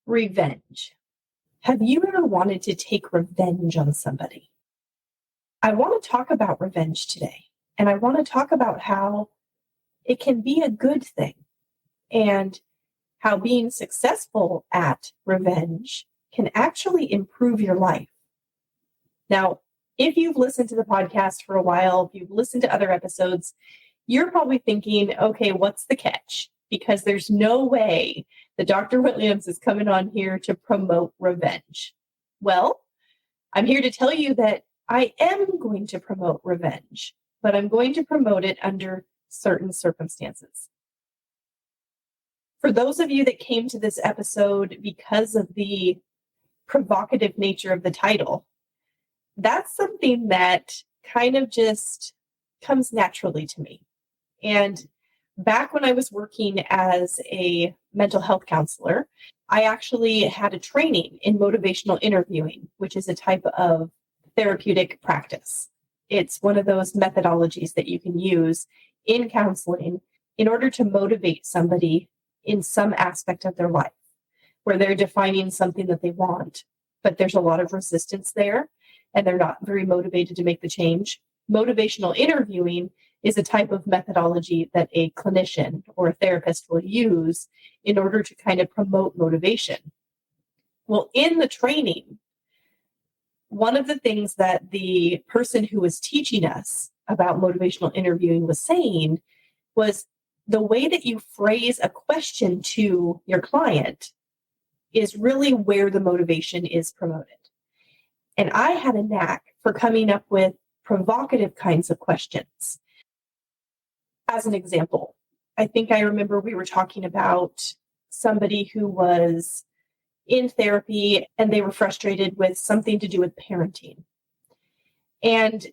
Revenge. Have you ever wanted to take revenge on somebody? I want to talk about revenge today, and I want to talk about how it can be a good thing and how being successful at revenge can actually improve your life. Now, if you've listened to the podcast for a while, if you've listened to other episodes, you're probably thinking, okay, what's the catch? Because there's no way that Dr. Williams is coming on here to promote revenge. Well, I'm here to tell you that I am going to promote revenge, but I'm going to promote it under certain circumstances. For those of you that came to this episode because of the provocative nature of the title, that's something that kind of just comes naturally to me. And back when I was working as a mental health counselor, I actually had a training in motivational interviewing, which is a type of therapeutic practice. It's one of those methodologies that you can use in counseling in order to motivate somebody in some aspect of their life where they're defining something that they want, but there's a lot of resistance there and they're not very motivated to make the change. Motivational interviewing is a type of methodology that a clinician or a therapist will use in order to kind of promote motivation. Well, in the training, one of the things that the person who was teaching us about motivational interviewing was saying was the way that you phrase a question to your client is really where the motivation is promoted. And I had a knack for coming up with provocative kinds of questions. As an example, I think I remember we were talking about somebody who was in therapy and they were frustrated with something to do with parenting. And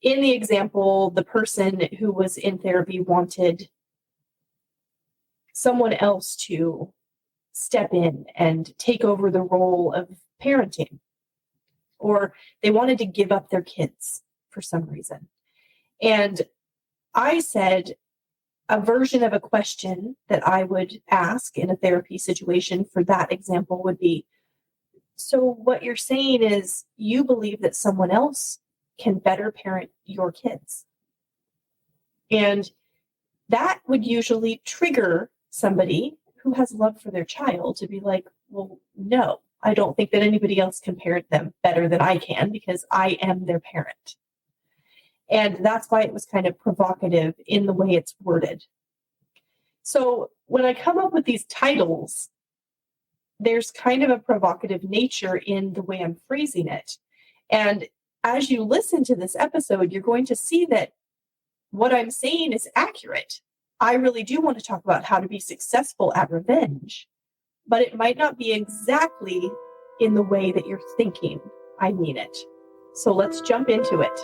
in the example, the person who was in therapy wanted someone else to step in and take over the role of parenting, or they wanted to give up their kids for some reason. And I said a version of a question that I would ask in a therapy situation for that example would be, so what you're saying is you believe that someone else can better parent your kids. And that would usually trigger somebody who has love for their child to be like, well, no, I don't think that anybody else can parent them better than I can because I am their parent. And that's why it was kind of provocative in the way it's worded. So when I come up with these titles, there's kind of a provocative nature in the way I'm phrasing it. And as you listen to this episode, you're going to see that what I'm saying is accurate. I really do want to talk about how to be successful at revenge, but it might not be exactly in the way that you're thinking I mean it. So let's jump into it.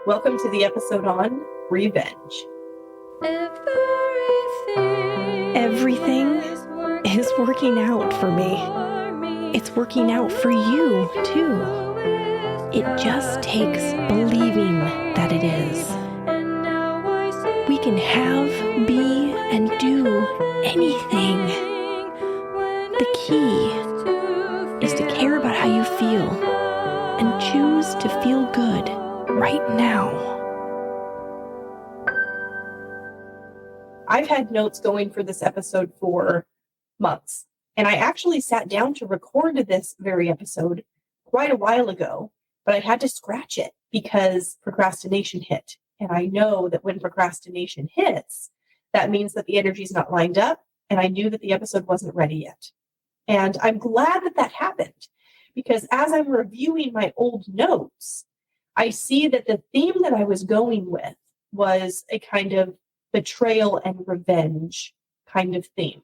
Welcome to the episode on revenge. Everything is working out for me. It's working out for you, too. It just takes believing that it is. We can have, be, and do anything. The key is to care about how you feel and choose to feel good right now. I've had notes going for this episode for months, and I actually sat down to record this very episode quite a while ago, but I had to scratch it because procrastination hit. And I know that when procrastination hits, that means that the energy is not lined up, and I knew that the episode wasn't ready yet. And I'm glad that that happened because as I'm reviewing my old notes, I see that the theme that I was going with was a kind of betrayal and revenge kind of theme.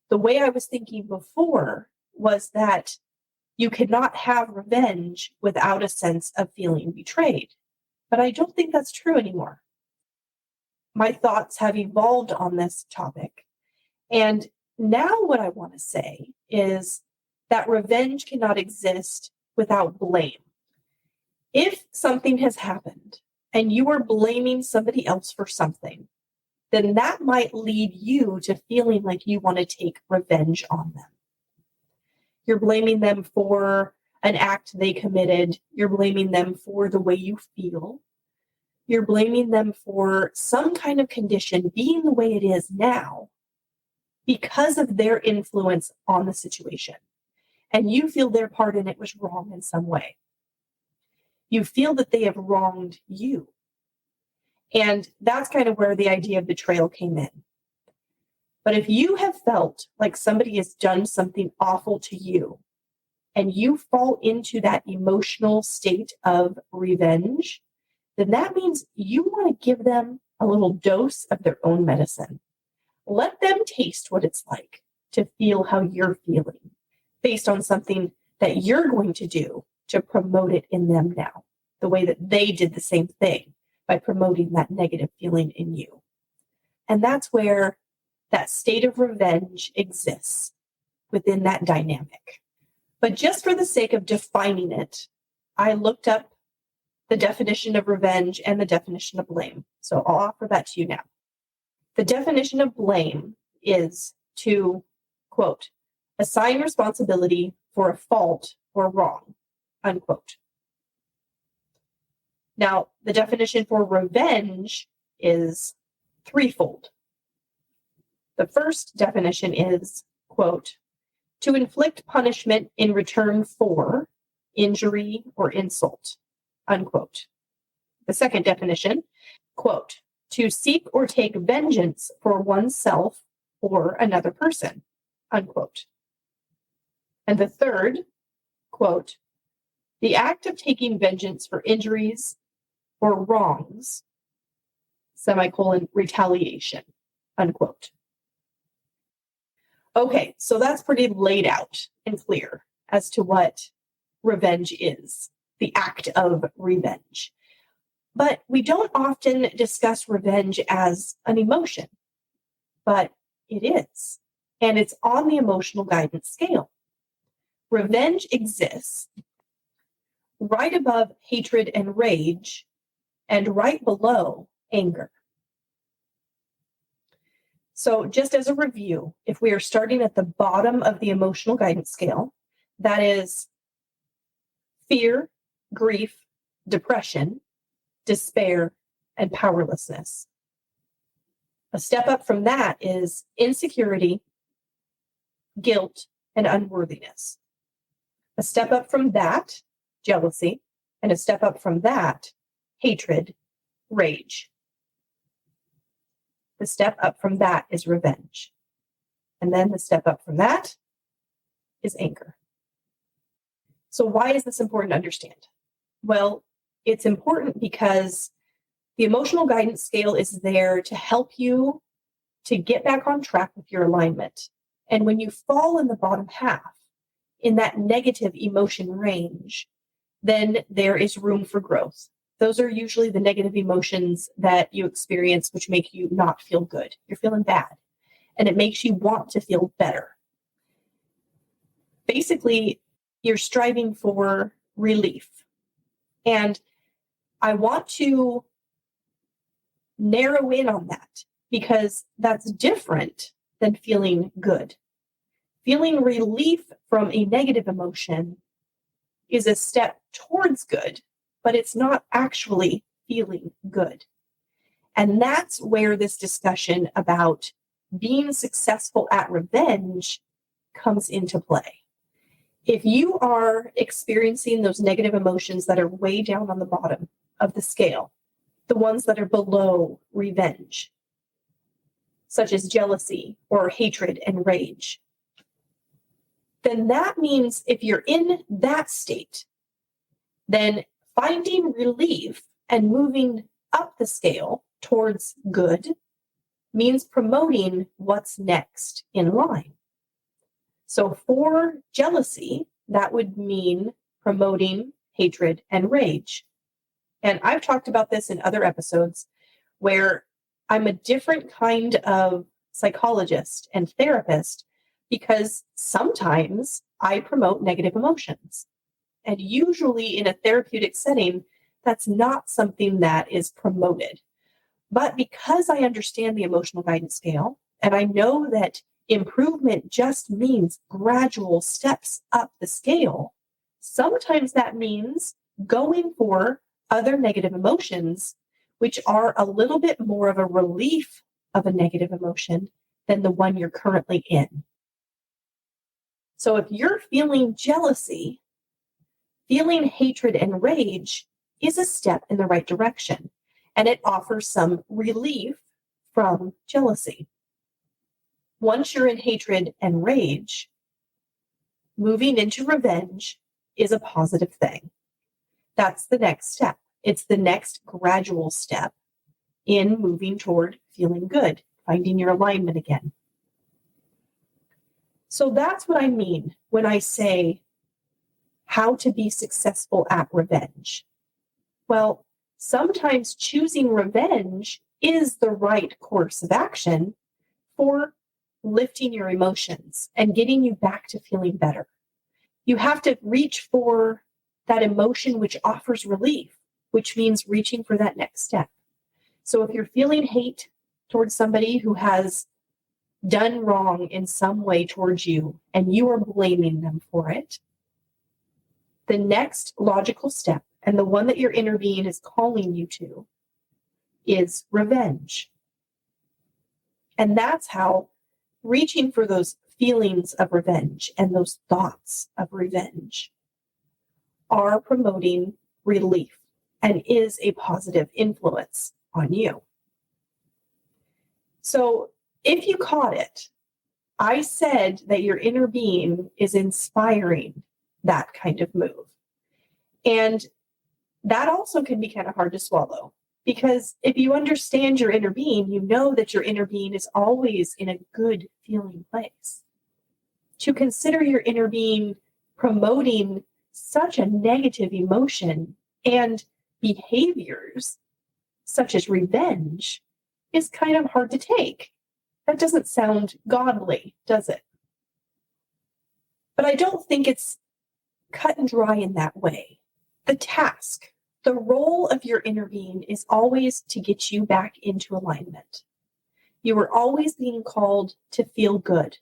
The way I was thinking before was that you cannot have revenge without a sense of feeling betrayed. But I don't think that's true anymore. My thoughts have evolved on this topic. And now what I want to say is that revenge cannot exist without blame. If something has happened and you are blaming somebody else for something, then that might lead you to feeling like you want to take revenge on them. You're blaming them for an act they committed. You're blaming them for the way you feel. You're blaming them for some kind of condition being the way it is now because of their influence on the situation. And you feel their part in it was wrong in some way. You feel that they have wronged you. And that's kind of where the idea of betrayal came in. But if you have felt like somebody has done something awful to you, and you fall into that emotional state of revenge, then that means you want to give them a little dose of their own medicine. Let them taste what it's like to feel how you're feeling based on something that you're going to do to promote it in them now, the way that they did the same thing by promoting that negative feeling in you. And that's where that state of revenge exists within that dynamic. But just for the sake of defining it, I looked up the definition of revenge and the definition of blame. So I'll offer that to you now. The definition of blame is to, quote, assign responsibility for a fault or wrong, unquote. Now, the definition for revenge is threefold. The first definition is, quote, to inflict punishment in return for injury or insult, unquote. The second definition, quote, to seek or take vengeance for oneself or another person, unquote. And the third, quote, the act of taking vengeance for injuries or wrongs, semicolon, retaliation, unquote. Okay, so that's pretty laid out and clear as to what revenge is, the act of revenge. But we don't often discuss revenge as an emotion, but it is, and it's on the emotional guidance scale. Revenge exists right above hatred and rage and right below anger. So just as a review, if we are starting at the bottom of the emotional guidance scale, that is fear, grief, depression, despair, and powerlessness. A step up from that is insecurity, guilt, and unworthiness. A step up from that, jealousy, and a step up from that, hatred, rage. The step up from that is revenge. And then the step up from that is anger. So why is this important to understand? Well, it's important because the emotional guidance scale is there to help you to get back on track with your alignment. And when you fall in the bottom half, in that negative emotion range, then there is room for growth. Those are usually the negative emotions that you experience, which make you not feel good. You're feeling bad, and it makes you want to feel better. Basically, you're striving for relief. And I want to narrow in on that because that's different than feeling good. Feeling relief from a negative emotion is a step towards good, but it's not actually feeling good. And that's where this discussion about being successful at revenge comes into play. If you are experiencing those negative emotions that are way down on the bottom of the scale, the ones that are below revenge, such as jealousy or hatred and rage, then that means if you're in that state, then finding relief and moving up the scale towards good means promoting what's next in line. So for jealousy, that would mean promoting hatred and rage. And I've talked about this in other episodes where I'm a different kind of psychologist and therapist because sometimes I promote negative emotions. And usually in a therapeutic setting, that's not something that is promoted. But because I understand the emotional guidance scale, and I know that improvement just means gradual steps up the scale, sometimes that means going for other negative emotions, which are a little bit more of a relief of a negative emotion than the one you're currently in. So if you're feeling jealousy, feeling hatred and rage is a step in the right direction, and it offers some relief from jealousy. Once you're in hatred and rage, moving into revenge is a positive thing. That's the next step. It's the next gradual step in moving toward feeling good, finding your alignment again. So that's what I mean when I say how to be successful at revenge. Well, sometimes choosing revenge is the right course of action for lifting your emotions and getting you back to feeling better. You have to reach for that emotion which offers relief, which means reaching for that next step. So if you're feeling hate towards somebody who has done wrong in some way towards you and you are blaming them for it, the next logical step, and the one that your inner being is calling you to, is revenge. And that's how reaching for those feelings of revenge and those thoughts of revenge are promoting relief and is a positive influence on you. So if you caught it, I said that your inner being is inspiring that kind of move. And that also can be kind of hard to swallow, because if you understand your inner being, you know that your inner being is always in a good feeling place. To consider your inner being promoting such a negative emotion and behaviors such as revenge is kind of hard to take. That doesn't sound godly, does it? But I don't think it's cut and dry in that way. The task, the role of your inner being is always to get you back into alignment. You are always being called to feel good.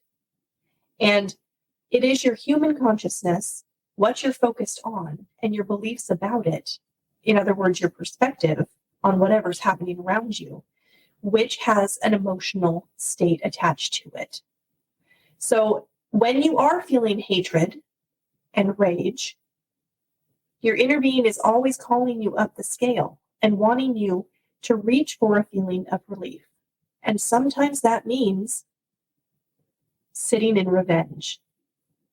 And it is your human consciousness, what you're focused on, and your beliefs about it, in other words, your perspective on whatever's happening around you, which has an emotional state attached to it. So when you are feeling hatred and rage, your inner being is always calling you up the scale and wanting you to reach for a feeling of relief. And sometimes that means sitting in revenge.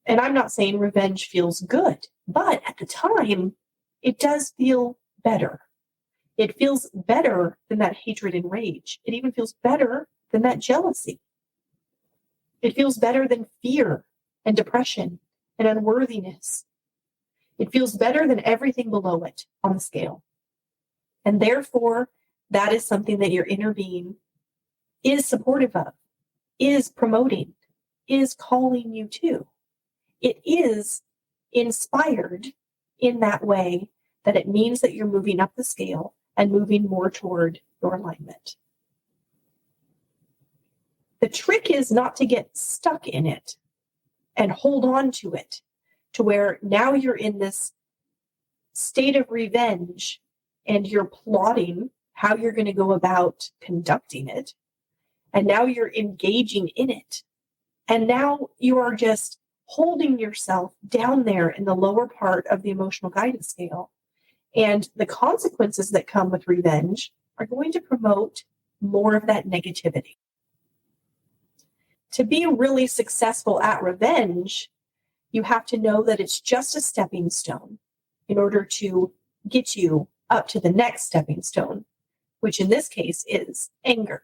And I'm not saying revenge feels good, but at the time, it does feel better. It feels better than that hatred and rage. It even feels better than that jealousy. It feels better than fear and depression and unworthiness. It feels better than everything below it on the scale. And therefore, that is something that your inner being is supportive of, is promoting, is calling you to. It is inspired in that way that it means that you're moving up the scale and moving more toward your alignment. The trick is not to get stuck in it and hold on to it to where now you're in this state of revenge and you're plotting how you're going to go about conducting it. And now you're engaging in it. And now you are just holding yourself down there in the lower part of the emotional guidance scale. And the consequences that come with revenge are going to promote more of that negativity. To be really successful at revenge, you have to know that it's just a stepping stone in order to get you up to the next stepping stone, which in this case is anger.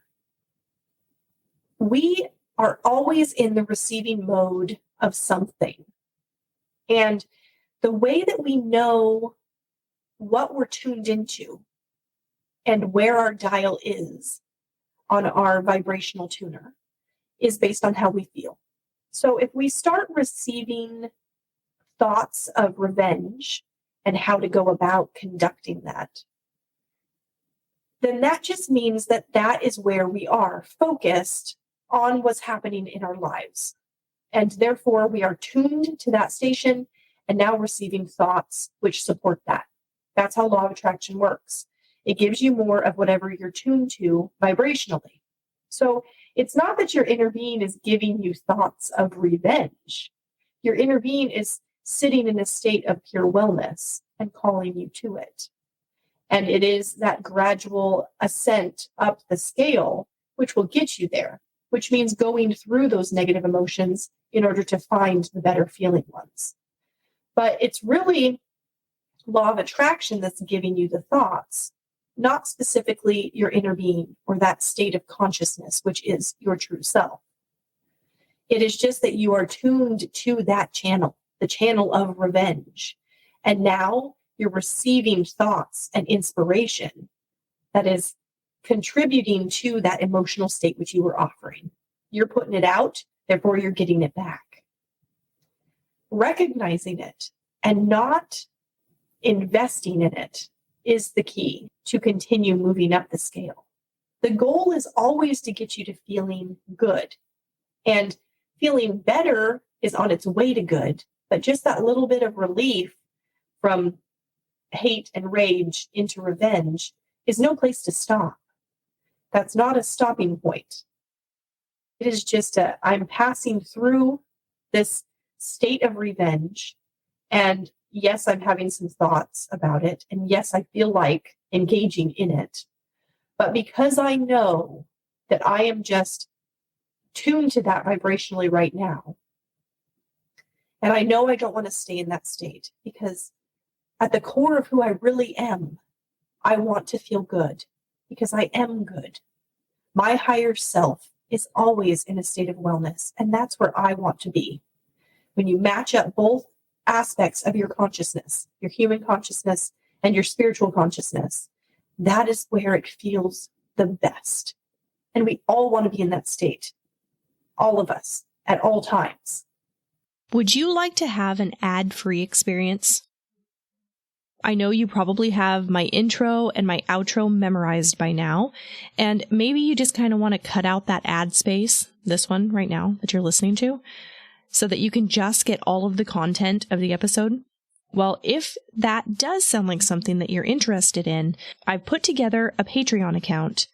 We are always in the receiving mode of something. And the way that we know what we're tuned into and where our dial is on our vibrational tuner is based on how we feel. So if we start receiving thoughts of revenge and how to go about conducting that, then that just means that that is where we are focused on what's happening in our lives. And therefore, we are tuned to that station and now receiving thoughts which support that. That's how law of attraction works. It gives you more of whatever you're tuned to vibrationally. So it's not that your inner being is giving you thoughts of revenge. Your inner being is sitting in a state of pure wellness and calling you to it. And it is that gradual ascent up the scale which will get you there, which means going through those negative emotions in order to find the better feeling ones. But it's really law of attraction that's giving you the thoughts, not specifically your inner being or that state of consciousness, which is your true self. It is just that you are tuned to that channel, the channel of revenge. And now you're receiving thoughts and inspiration that is contributing to that emotional state which you were offering. You're putting it out, therefore you're getting it back. Recognizing it and not investing in it is the key to continue moving up the scale. The goal is always to get you to feeling good. And feeling better is on its way to good, but just that little bit of relief from hate and rage into revenge is no place to stop. That's not a stopping point. It is just I'm passing through this state of revenge. And yes, I'm having some thoughts about it. And yes, I feel like engaging in it. But because I know that I am just tuned to that vibrationally right now, and I know I don't want to stay in that state because at the core of who I really am, I want to feel good because I am good. My higher self is always in a state of wellness, and that's where I want to be. When you match up both aspects of your consciousness, your human consciousness and your spiritual consciousness, that is where it feels the best. And we all want to be in that state. All of us, at all times. Would you like to have an ad-free experience? I know you probably have my intro and my outro memorized by now, and maybe you just kind of want to cut out that ad space, this one right now that you're listening to, so that you can just get all of the content of the episode. Well, if that does sound like something that you're interested in, I've put together a Patreon account,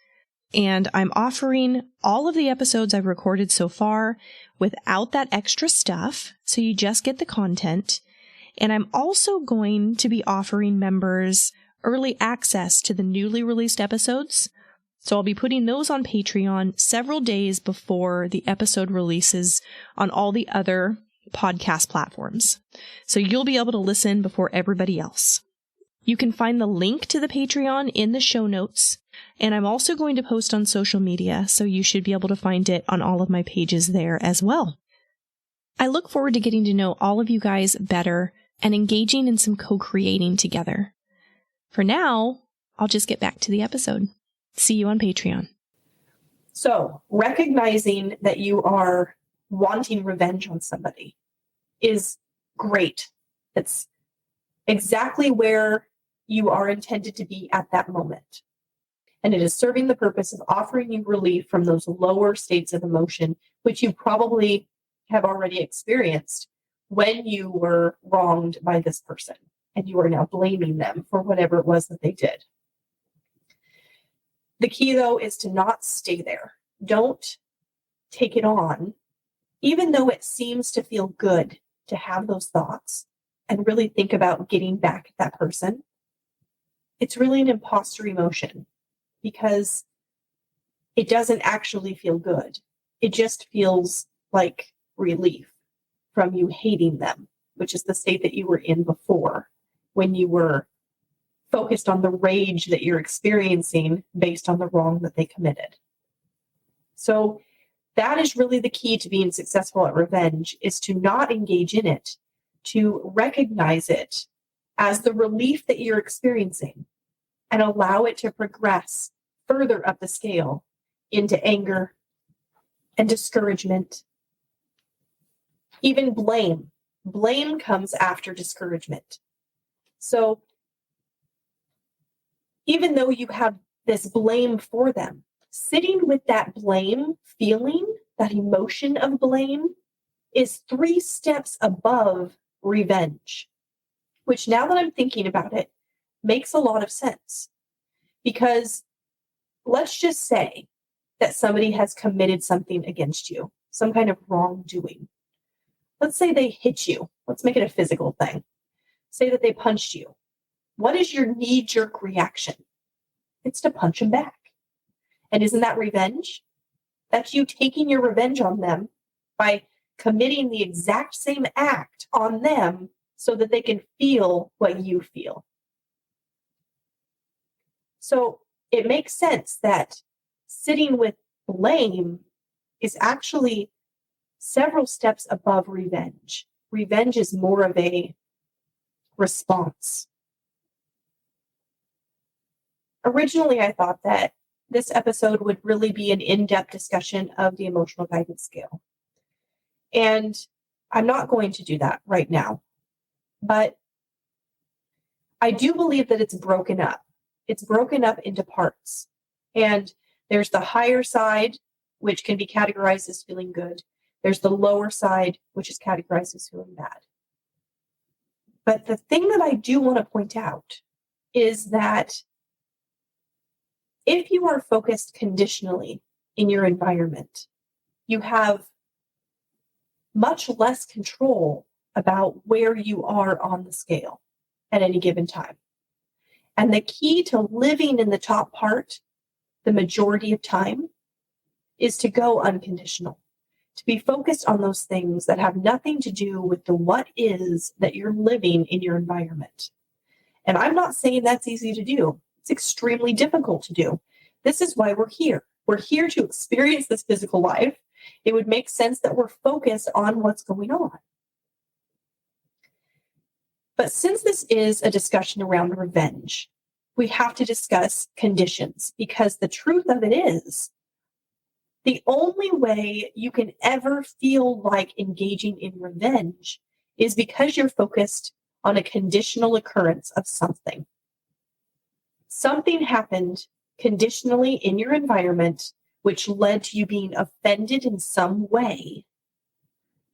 and I'm offering all of the episodes I've recorded so far without that extra stuff, so you just get the content. And I'm also going to be offering members early access to the newly released episodes. So I'll be putting those on Patreon several days before the episode releases on all the other podcast platforms. So you'll be able to listen before everybody else. You can find the link to the Patreon in the show notes. And I'm also going to post on social media, so you should be able to find it on all of my pages there as well. I look forward to getting to know all of you guys better and engaging in some co-creating together. For now, I'll just get back to the episode. See you on Patreon. So, recognizing that you are wanting revenge on somebody is great. It's exactly where you are intended to be at that moment. And it is serving the purpose of offering you relief from those lower states of emotion, which you probably have already experienced when you were wronged by this person, and you are now blaming them for whatever it was that they did. The key, though, is to not stay there. Don't take it on, even though it seems to feel good to have those thoughts and really think about getting back at that person. It's really an imposter emotion because it doesn't actually feel good. It just feels like relief from you hating them, which is the state that you were in before when you were focused on the rage that you're experiencing based on the wrong that they committed. So that is really the key to being successful at revenge, is to not engage in it, to recognize it as the relief that you're experiencing and allow it to progress further up the scale into anger and discouragement. Even blame. Blame comes after discouragement. So even though you have this blame for them, sitting with that blame feeling that emotion of blame is 3 steps above revenge, which now that I'm thinking about it, makes a lot of sense. Because let's just say that somebody has committed something against you, some kind of wrongdoing. Let's say they hit you. Let's make it a physical thing. Say that they punched you. What is your knee-jerk reaction? It's to punch them back. And isn't that revenge? That's you taking your revenge on them by committing the exact same act on them so that they can feel what you feel. So it makes sense that sitting with blame is actually several steps above revenge. Revenge is more of a response. Originally, I thought that this episode would really be an in-depth discussion of the emotional guidance scale. And I'm not going to do that right now. But I do believe that it's broken up. It's broken up into parts. And there's the higher side, which can be categorized as feeling good. There's the lower side, which is categorized as feeling bad. But the thing that I do want to point out is that if you are focused conditionally in your environment, you have much less control about where you are on the scale at any given time. And the key to living in the top part, the majority of time, is to go unconditional, to be focused on those things that have nothing to do with the what is that you're living in your environment. And I'm not saying that's easy to do. It's extremely difficult to do. This is why we're here. We're here to experience this physical life. It would make sense that we're focused on what's going on. But since this is a discussion around revenge, we have to discuss conditions, because the truth of it is, the only way you can ever feel like engaging in revenge is because you're focused on a conditional occurrence of something. Something happened conditionally in your environment which led to you being offended in some way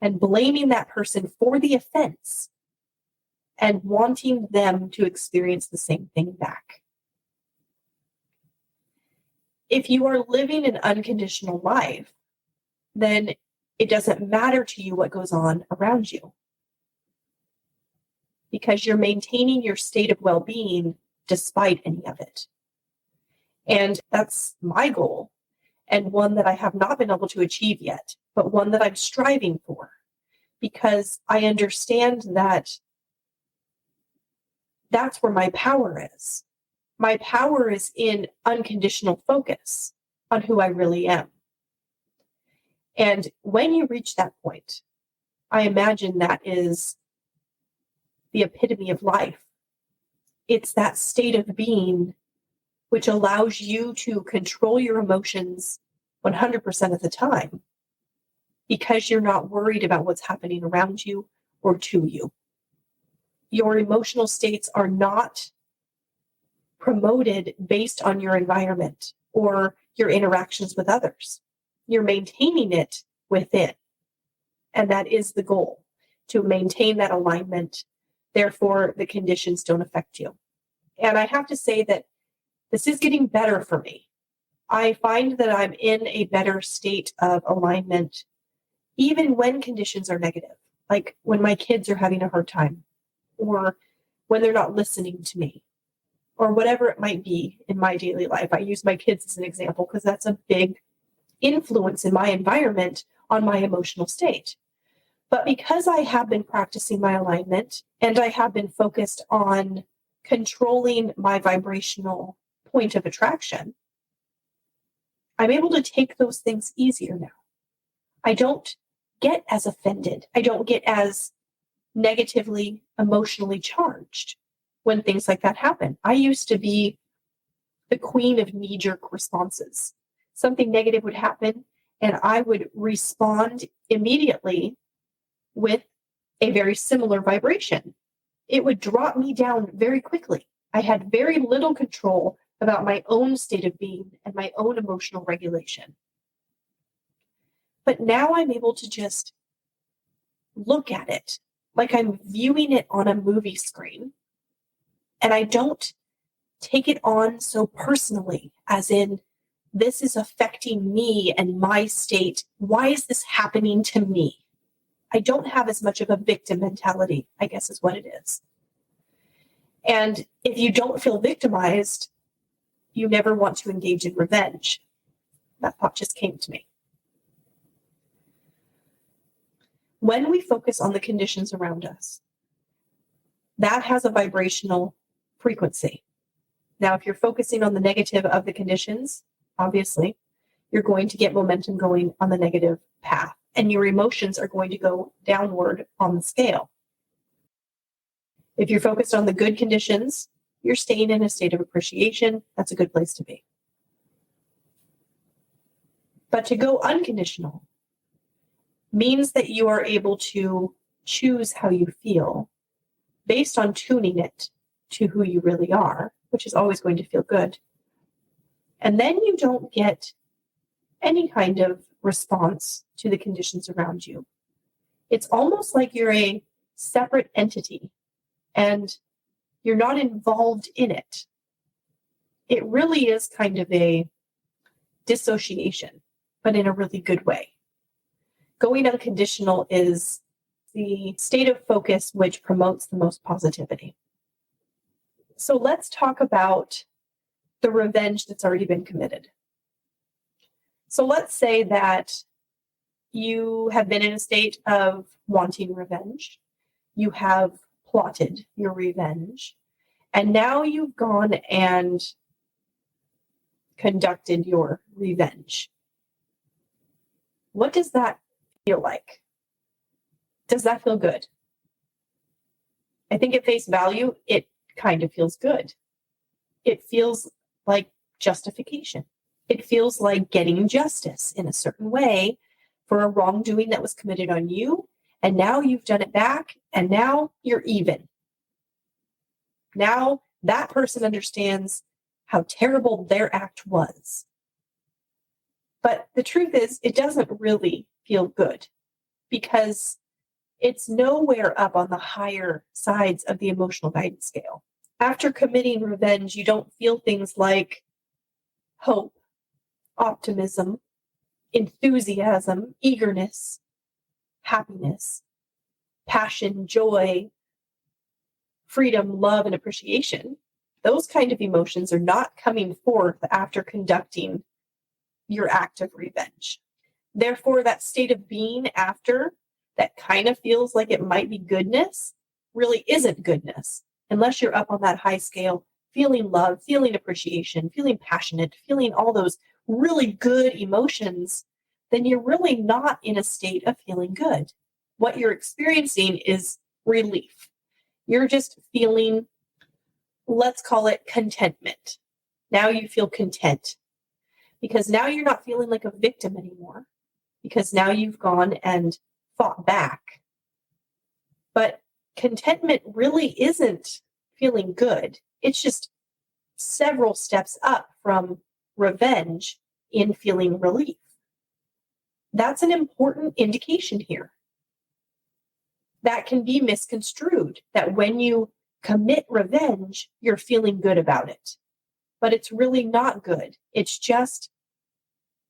and blaming that person for the offense and wanting them to experience the same thing back. If you are living an unconditional life, then it doesn't matter to you what goes on around you, because you're maintaining your state of well-being despite any of it. And that's my goal, and one that I have not been able to achieve yet, but one that I'm striving for, because I understand that that's where my power is. My power is in unconditional focus on who I really am. And when you reach that point, I imagine that is the epitome of life. It's that state of being which allows you to control your emotions 100% of the time, because you're not worried about what's happening around you or to you. Your emotional states are not promoted based on your environment or your interactions with others. You're maintaining it within. And that is the goal, to maintain that alignment. Therefore, the conditions don't affect you. And I have to say that this is getting better for me. I find that I'm in a better state of alignment, even when conditions are negative, like when my kids are having a hard time, or when they're not listening to me, or whatever it might be in my daily life. I use my kids as an example because that's a big influence in my environment on my emotional state. But because I have been practicing my alignment and I have been focused on controlling my vibrational point of attraction, I'm able to take those things easier now. I don't get as offended. I don't get as negatively emotionally charged when things like that happen. I used to be the queen of knee-jerk responses. Something negative would happen, and I would respond immediately with a very similar vibration. It would drop me down very quickly. I had very little control about my own state of being and my own emotional regulation. But now I'm able to just look at it like I'm viewing it on a movie screen. And I don't take it on so personally, as in, this is affecting me and my state. Why is this happening to me? I don't have as much of a victim mentality, I guess is what it is. And if you don't feel victimized, you never want to engage in revenge. That thought just came to me. When we focus on the conditions around us, that has a vibrational frequency. Now, if you're focusing on the negative of the conditions, obviously, you're going to get momentum going on the negative path, and your emotions are going to go downward on the scale. If you're focused on the good conditions, you're staying in a state of appreciation. That's a good place to be. But to go unconditional means that you are able to choose how you feel based on tuning it to who you really are, which is always going to feel good. And then you don't get any kind of response to the conditions around you. It's almost like you're a separate entity and you're not involved in it. It really is kind of a dissociation, but in a really good way. Going unconditional is the state of focus which promotes the most positivity. So let's talk about the revenge that's already been committed. So let's say that you have been in a state of wanting revenge. You have plotted your revenge. And now you've gone and conducted your revenge. What does that feel like? Does that feel good? I think at face value, it kind of feels good. It feels like justification. It feels like getting justice in a certain way for a wrongdoing that was committed on you. And now you've done it back, and now you're even. Now that person understands how terrible their act was. But the truth is, it doesn't really feel good because it's nowhere up on the higher sides of the emotional guidance scale. After committing revenge, you don't feel things like hope, optimism, enthusiasm, eagerness, happiness, passion, joy, freedom, love, and appreciation. Those kind of emotions are not coming forth after conducting your act of revenge. Therefore, that state of being after that kind of feels like it might be goodness really isn't goodness unless you're up on that high scale, feeling love, feeling appreciation, feeling passionate, feeling all those really good emotions. Then you're really not in a state of feeling good. What you're experiencing is relief. You're just feeling, let's call it contentment. Now you feel content because now you're not feeling like a victim anymore because now you've gone and fought back. But contentment really isn't feeling good. It's just several steps up from revenge in feeling relief. That's an important indication here. That can be misconstrued, that when you commit revenge, you're feeling good about it. But it's really not good. It's just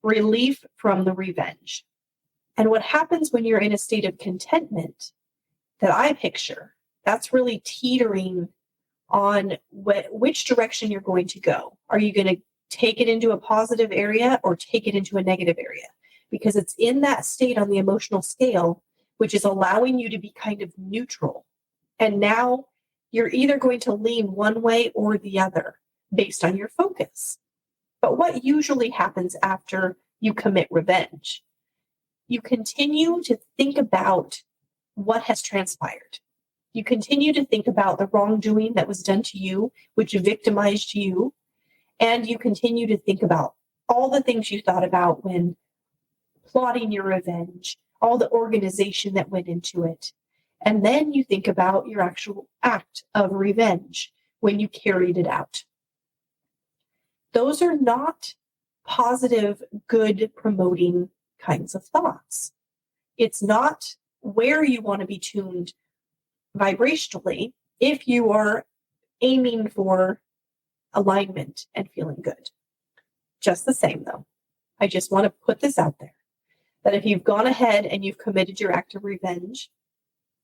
relief from the revenge. And what happens when you're in a state of contentment that I picture, that's really teetering on which direction you're going to go. Are you going to take it into a positive area or take it into a negative area? Because it's in that state on the emotional scale which is allowing you to be kind of neutral. And now you're either going to lean one way or the other based on your focus. But what usually happens after you commit revenge? You continue to think about what has transpired. You continue to think about the wrongdoing that was done to you, which victimized you. And you continue to think about all the things you thought about when plotting your revenge, all the organization that went into it. And then you think about your actual act of revenge when you carried it out. Those are not positive, good promoting kinds of thoughts. It's not where you want to be tuned vibrationally if you are aiming for alignment and feeling good. Just the same, though, I just want to put this out there, that if you've gone ahead and you've committed your act of revenge,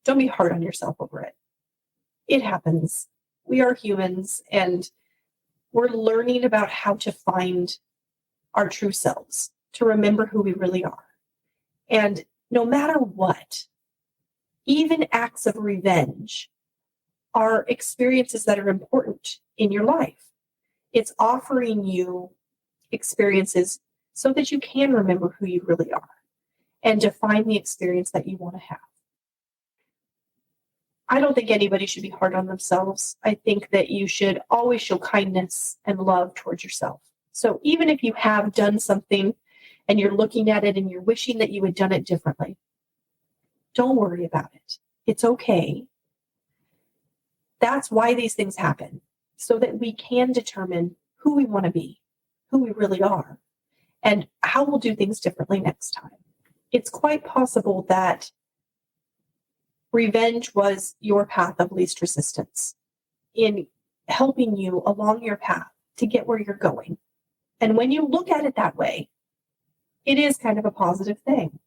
don't be hard on yourself over it. It happens. We are humans, and we're learning about how to find our true selves, to remember who we really are. And no matter what, even acts of revenge are experiences that are important in your life. It's offering you experiences so that you can remember who you really are and define the experience that you want to have. I don't think anybody should be hard on themselves. I think that you should always show kindness and love towards yourself. So even if you have done something and you're looking at it and you're wishing that you had done it differently, don't worry about it. It's okay. That's why these things happen, so that we can determine who we want to be, who we really are, and how we'll do things differently next time. It's quite possible that revenge was your path of least resistance in helping you along your path to get where you're going. And when you look at it that way, it is kind of a positive thing.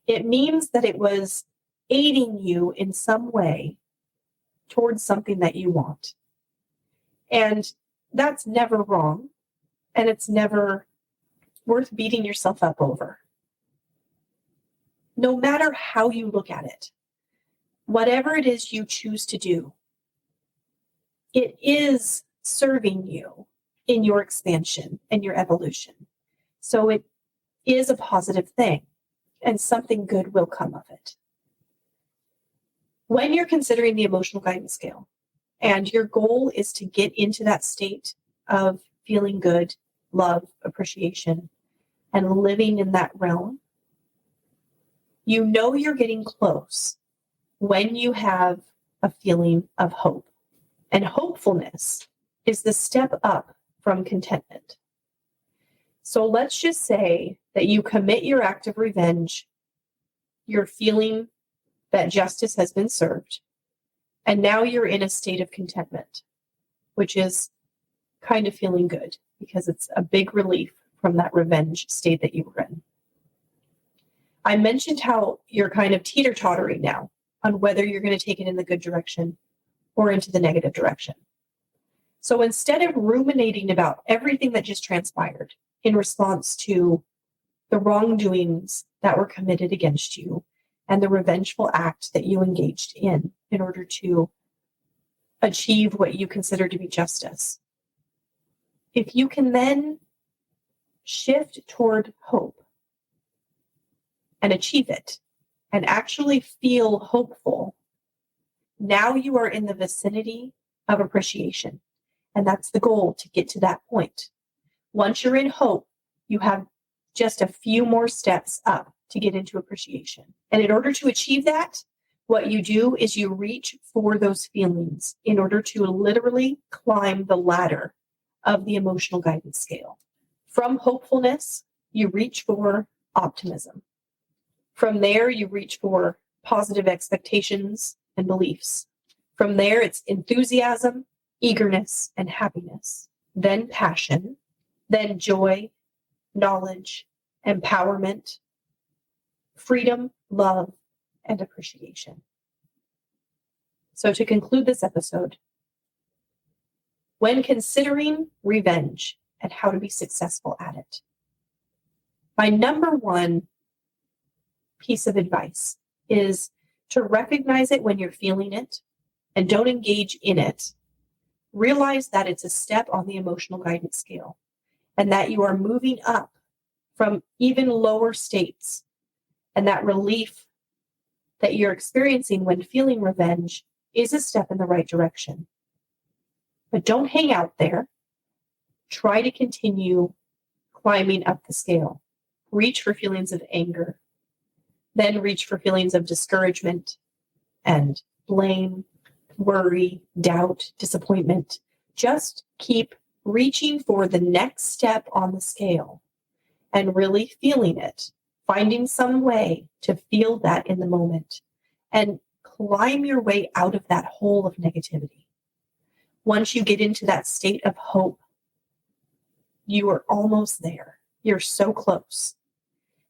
It means that it was aiding you in some way towards something that you want. And that's never wrong. And it's never worth beating yourself up over. No matter how you look at it, whatever it is you choose to do, it is serving you in your expansion and your evolution. So it is a positive thing, and something good will come of it. When you're considering the emotional guidance scale, and your goal is to get into that state of feeling good, love, appreciation, and living in that realm, you know you're getting close when you have a feeling of hope. And hopefulness is the step up from contentment. So let's just say that you commit your act of revenge, you're feeling that justice has been served, and now you're in a state of contentment, which is kind of feeling good because it's a big relief from that revenge state that you were in. I mentioned how you're kind of teeter-tottering now on whether you're going to take it in the good direction or into the negative direction. So instead of ruminating about everything that just transpired in response to the wrongdoings that were committed against you and the revengeful act that you engaged in order to achieve what you consider to be justice, if you can then shift toward hope and achieve it and actually feel hopeful, now you are in the vicinity of appreciation. And that's the goal, to get to that point. Once you're in hope, you have just a few more steps up to get into appreciation. And in order to achieve that, what you do is you reach for those feelings in order to literally climb the ladder of the emotional guidance scale. From hopefulness, you reach for optimism. From there, you reach for positive expectations and beliefs. From there, it's enthusiasm, eagerness, and happiness. Then passion, then joy, knowledge, empowerment, freedom, love, and appreciation. So to conclude this episode, when considering revenge and how to be successful at it, my number one piece of advice is to recognize it when you're feeling it and don't engage in it. Realize that it's a step on the emotional guidance scale and that you are moving up from even lower states, and that relief that you're experiencing when feeling revenge is a step in the right direction. But don't hang out there. Try to continue climbing up the scale. Reach for feelings of anger, then reach for feelings of discouragement and blame, worry, doubt, disappointment. Just keep reaching for the next step on the scale and really feeling it finding some way to feel that in the moment and climb your way out of that hole of negativity. Once you get into that state of hope, you are almost there. You're so close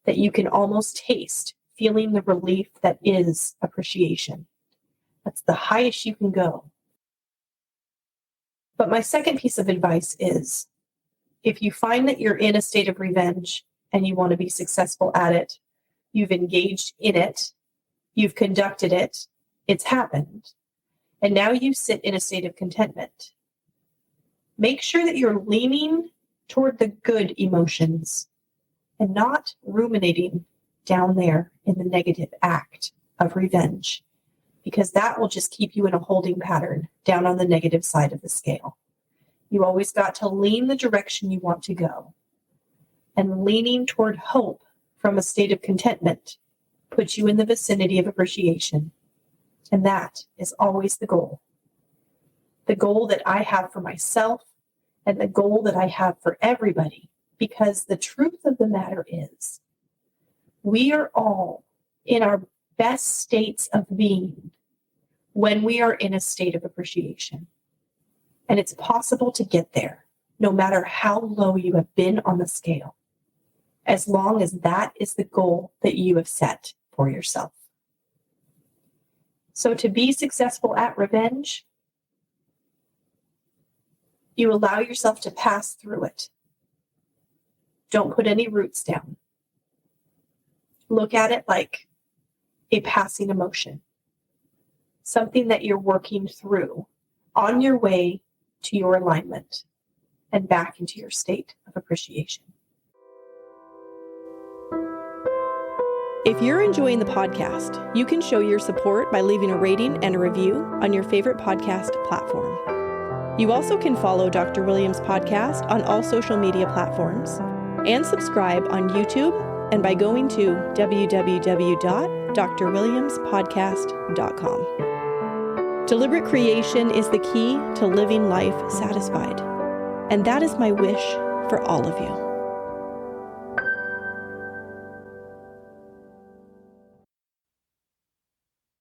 that you can almost taste feeling the relief that is appreciation. That's the highest you can go. But my second piece of advice is, if you find that you're in a state of revenge and you want to be successful at it, you've engaged in it, you've conducted it, it's happened, and now you sit in a state of contentment. Make sure that you're leaning toward the good emotions and not ruminating down there in the negative act of revenge, because that will just keep you in a holding pattern down on the negative side of the scale. You always got to lean the direction you want to go. And leaning toward hope from a state of contentment puts you in the vicinity of appreciation. And that is always the goal. The goal that I have for myself and the goal that I have for everybody, because the truth of the matter is, we are all in our best states of being when we are in a state of appreciation. And it's possible to get there, no matter how low you have been on the scale, as long as that is the goal that you have set for yourself. So to be successful at revenge, you allow yourself to pass through it. Don't put any roots down. Look at it like a passing emotion, something that you're working through on your way to your alignment and back into your state of appreciation. If you're enjoying the podcast, you can show your support by leaving a rating and a review on your favorite podcast platform. You also can follow Dr. Williams' podcast on all social media platforms and subscribe on YouTube and by going to www.drwilliamspodcast.com. Deliberate creation is the key to living life satisfied, and that is my wish for all of you.